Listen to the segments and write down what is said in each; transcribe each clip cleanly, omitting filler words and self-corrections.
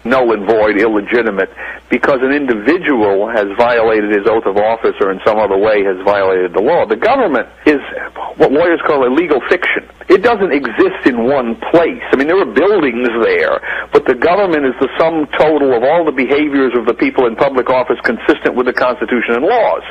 null and void, illegitimate, because an individual has violated his oath of office or in some other way has violated the law. The government is what lawyers call a legal fiction. It doesn't exist in one place. I mean, there are buildings there, but the government is the sum total of all the behaviors of the people in public office consistent with the Constitution and laws.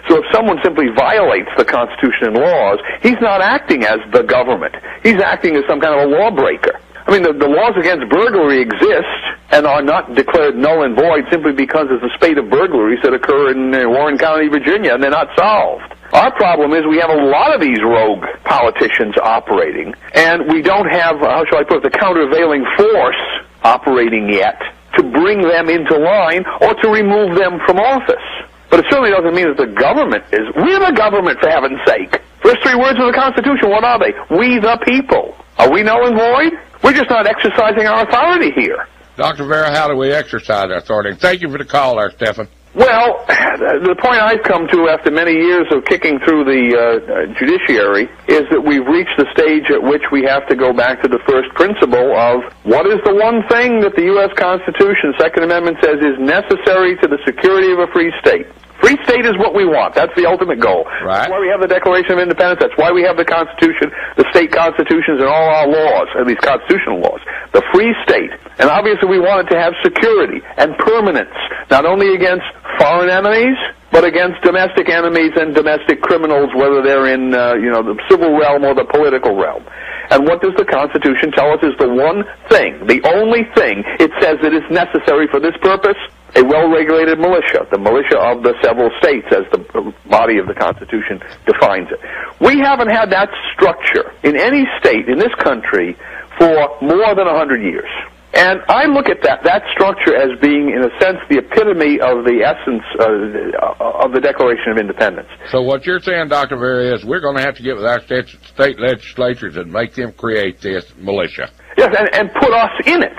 So if someone simply violates the Constitution and laws, he's not acting as the government. He's acting as some kind of a lawbreaker. I mean, the laws against burglary exist and are not declared null and void simply because there's a spate of burglaries that occur in Warren County, Virginia, and they're not solved. Our problem is we have a lot of these rogue politicians operating, and we don't have, how shall I put it, the countervailing force operating yet to bring them into line or to remove them from office. But it certainly doesn't mean that the government is. We're the government, for heaven's sake. First three words of the Constitution, what are they? We the people. Are we null and void? We're just not exercising our authority here. Dr. Vieira, how do we exercise our authority? And thank you for the call there, Stephen. Well, the point I've come to after many years of kicking through the judiciary is that we've reached the stage at which we have to go back to the first principle of what is the one thing that the U.S. Constitution, Second Amendment, says is necessary to the security of a free state. Free state is what we want. That's the ultimate goal. Right. That's why we have the Declaration of Independence. That's why we have the Constitution, the state constitutions, and all our laws, at least constitutional laws. The free state. And obviously we want it to have security and permanence, not only against foreign enemies, but against domestic enemies and domestic criminals, whether they're in the civil realm or the political realm. And what does the Constitution tell us is the one thing, the only thing it says that is necessary for this purpose? A well-regulated militia, the militia of the several states, as the body of the Constitution defines it. We haven't had that structure in any state in this country for more than 100 years. And I look at that structure as being, in a sense, the epitome of the essence of the Declaration of Independence. So what you're saying, Dr. Vieira, is we're going to have to get with our state legislatures and make them create this militia. Yes, and put us in it,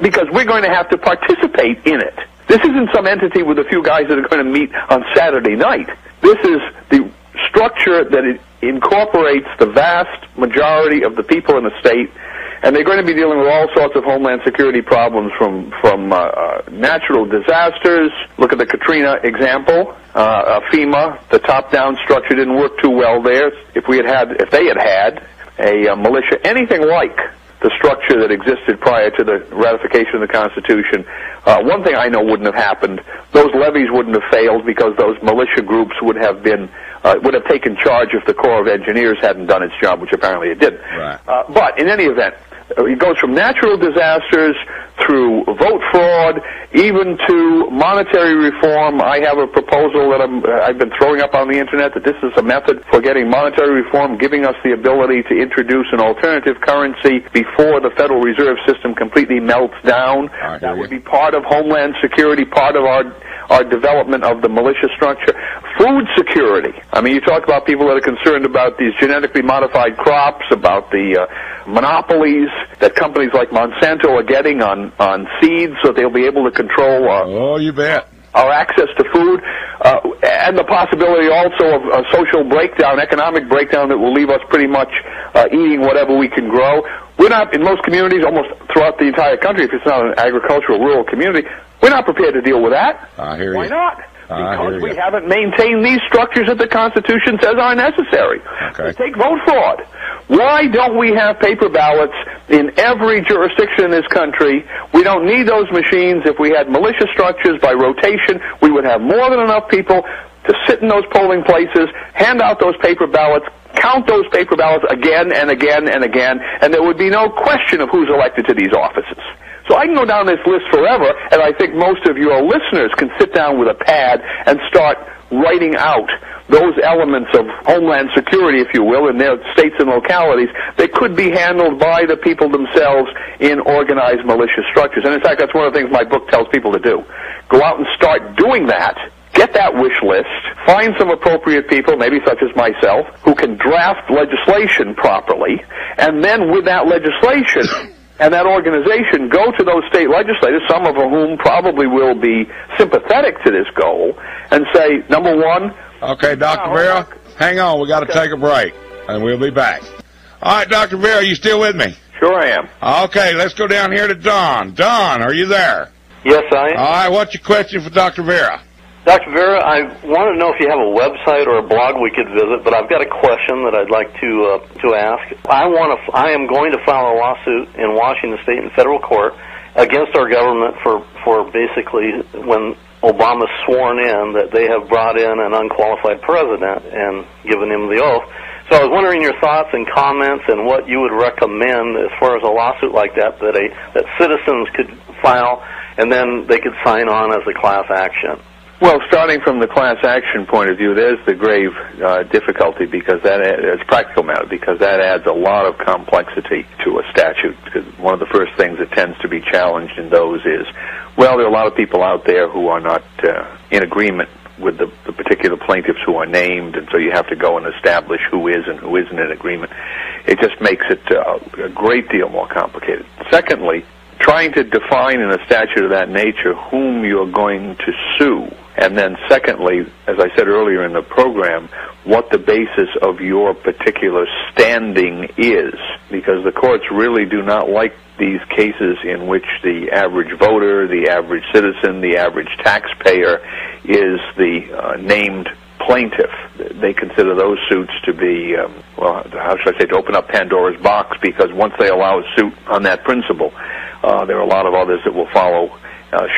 because we're going to have to participate in it. This isn't some entity with a few guys that are going to meet on Saturday night. This is the structure that it incorporates the vast majority of the people in the state, and they're going to be dealing with all sorts of homeland security problems from natural disasters. Look at the Katrina example. FEMA, the top-down structure didn't work too well there. If they had had a militia, anything like the structure that existed prior to the ratification of the Constitution, one thing I know wouldn't have happened. Those levies wouldn't have failed because those militia groups would have taken charge if the Corps of Engineers hadn't done its job, which apparently it didn't. Right. But in any event, it goes from natural disasters through vote fraud, even to monetary reform. I have a proposal that I've been throwing up on the Internet that this is a method for getting monetary reform, giving us the ability to introduce an alternative currency before the Federal Reserve System completely melts down. That would be part of Homeland Security, part of our development of the militia structure. Food security. I mean, you talk about people that are concerned about these genetically modified crops, about the monopolies that companies like Monsanto are getting on seeds, so they'll be able to control you bet. Our access to food, and the possibility also of a social breakdown, economic breakdown that will leave us pretty much eating whatever we can grow. We're not, in most communities, almost throughout the entire country, if it's not an agricultural rural community, we're not prepared to deal with that. I hear you. Why not? Because we haven't maintained these structures that the Constitution says are necessary. Okay. Take vote fraud. Why don't we have paper ballots in every jurisdiction in this country? We don't need those machines. If we had militia structures by rotation, we would have more than enough people to sit in those polling places, hand out those paper ballots, count those paper ballots again and again and again, and there would be no question of who's elected to these offices. So I can go down this list forever, and I think most of your listeners can sit down with a pad and start writing out those elements of homeland security, if you will, in their states and localities that could be handled by the people themselves in organized militia structures. And in fact, that's one of the things my book tells people to do. Go out and start doing that. Get that wish list, find some appropriate people, maybe such as myself, who can draft legislation properly, and then with that legislation and that organization, go to those state legislators, some of whom probably will be sympathetic to this goal, and say, number one... Okay, Dr. Vieira, hang on, we got to take a break, and we'll be back. All right, Dr. Vieira, you still with me? Sure I am. Okay, let's go down here to Don. Don, are you there? Yes, I am. All right, what's your question for Dr. Vieira? Dr. Vieira, I want to know if you have a website or a blog we could visit, but I've got a question that I'd like to ask. I am going to file a lawsuit in Washington State and federal court against our government for basically when Obama's sworn in that they have brought in an unqualified president and given him the oath. So I was wondering your thoughts and comments and what you would recommend as far as a lawsuit like that that citizens could file and then they could sign on as a class action. Well, starting from the class action point of view, there's the grave difficulty because it's a practical matter because that adds a lot of complexity to a statute. Because one of the first things that tends to be challenged in those is, well, there are a lot of people out there who are not in agreement with the particular plaintiffs who are named, and so you have to go and establish who is and who isn't in agreement. It just makes it a great deal more complicated. Secondly, trying to define in a statute of that nature whom you're going to sue, and then secondly, as I said earlier in the program, what the basis of your particular standing is, because the courts really do not like these cases in which the average voter, the average citizen, the average taxpayer is the named plaintiff. They consider those suits to be, well, how should I say, to open up Pandora's box, because once they allow a suit on that principle, there are a lot of others that will follow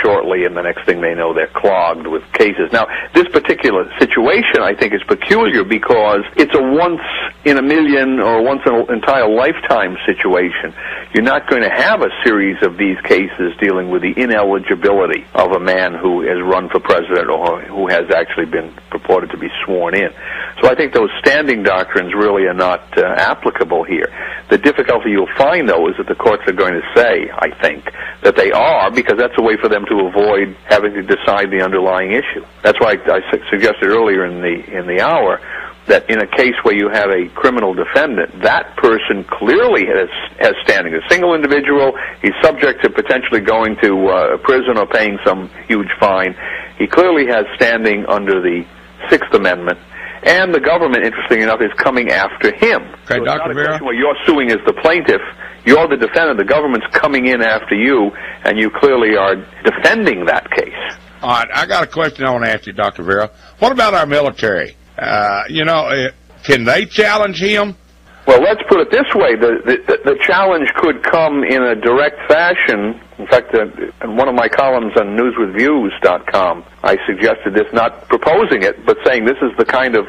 shortly, and the next thing they know, they're clogged with cases. Now, this particular situation, I think, is peculiar because it's a once-in-a-million or once-in-an-entire lifetime situation. You're not going to have a series of these cases dealing with the ineligibility of a man who has run for president or who has actually been purported to be sworn in. So I think those standing doctrines really are not applicable here. The difficulty you'll find, though, is that the courts are going to say, I think, that they are, because that's a way for them to avoid having to decide the underlying issue. That's why I suggested earlier in the hour that in a case where you have a criminal defendant, that person clearly has standing. A single individual, he's subject to potentially going to prison or paying some huge fine. He clearly has standing under the Sixth Amendment. And the government, interesting enough, is coming after him. Okay, so Dr. Vieira? Where you're suing as the plaintiff, you're the defendant, the government's coming in after you, and you clearly are defending that case. All right, I got a question I want to ask you, Dr. Vieira. What about our military? Can they challenge him? Well, let's put it this way. The challenge could come in a direct fashion. In fact, in one of my columns on newswithviews.com, I suggested this, not proposing it, but saying this is the kind of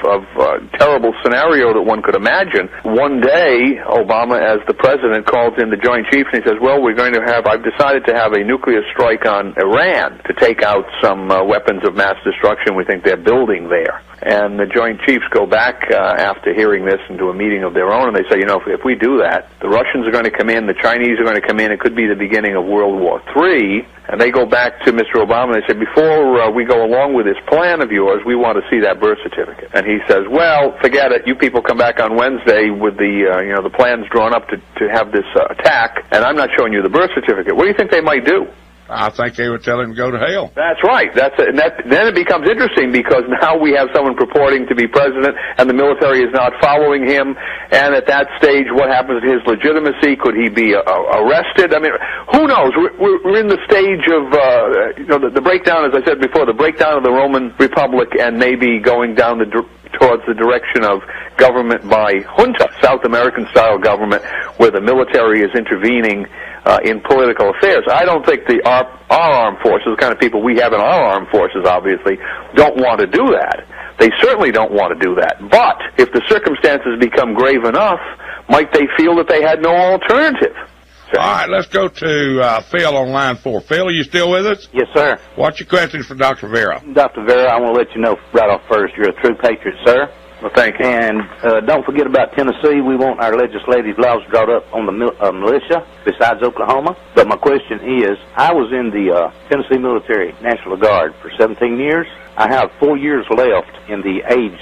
terrible scenario that one could imagine. One day, Obama, as the president, calls in the Joint Chiefs and he says, well, I've decided to have a nuclear strike on Iran to take out some weapons of mass destruction we think they're building there. And the Joint Chiefs go back after hearing this into a meeting of their own, and they say, if we do that, the Russians are going to come in, the Chinese are going to come in, it could be the beginning of World War III, and they go back to Mr. Obama and they say, before we go along with this plan of yours, we want to see that birth certificate. And he says, well, forget it, you people come back on Wednesday with the plans drawn up to have this attack, and I'm not showing you the birth certificate. What do you think they might do? I think they would tell him to go to hell. That's right. Then it becomes interesting because now we have someone purporting to be president and the military is not following him. And at that stage, what happens to his legitimacy? Could he be arrested? I mean, who knows? We're in the stage of, the breakdown, as I said before, the breakdown of the Roman Republic and maybe going down towards the direction of government by junta, South American-style government, where the military is intervening in political affairs. I don't think our armed forces, the kind of people we have in our armed forces, obviously, don't want to do that. They certainly don't want to do that. But if the circumstances become grave enough, might they feel that they had no alternative? All right, let's go to Phil on line 4. Phil, are you still with us? Yes, sir. What's your question for Dr. Vieira? Dr. Vieira, I want to let you know right off first, you're a true patriot, sir. Well, thank you. And don't forget about Tennessee. We want our legislative laws brought up on the militia, besides Oklahoma. But my question is, I was in the Tennessee Military National Guard for 17 years. I have 4 years left in the age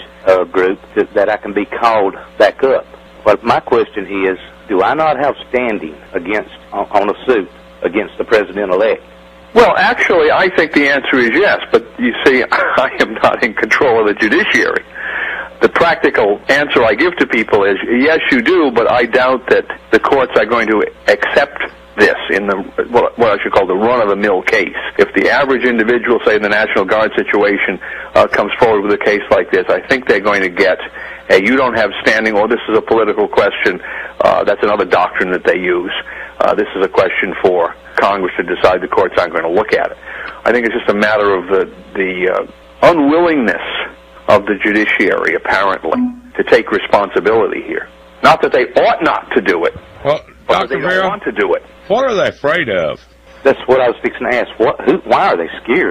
group that I can be called back up. But my question is, do I not have standing on a suit against the president-elect? Well, actually, I think the answer is yes. But you see, I am not in control of the judiciary. The practical answer I give to people is, yes, you do, but I doubt that the courts are going to accept this in the what I should call the run-of-the-mill case. If the average individual, say in the National Guard situation, comes forward with a case like this, I think they're going to get, hey, you don't have standing, or this is a political question. That's another doctrine that they use. This is a question for Congress to decide. The courts aren't going to look at it. I think it's just a matter of the unwillingness of the judiciary, apparently, to take responsibility here. Not that they ought not to do it, well, but they don't want to do it. What are they afraid of? That's what I was fixing to ask. Why are they scared?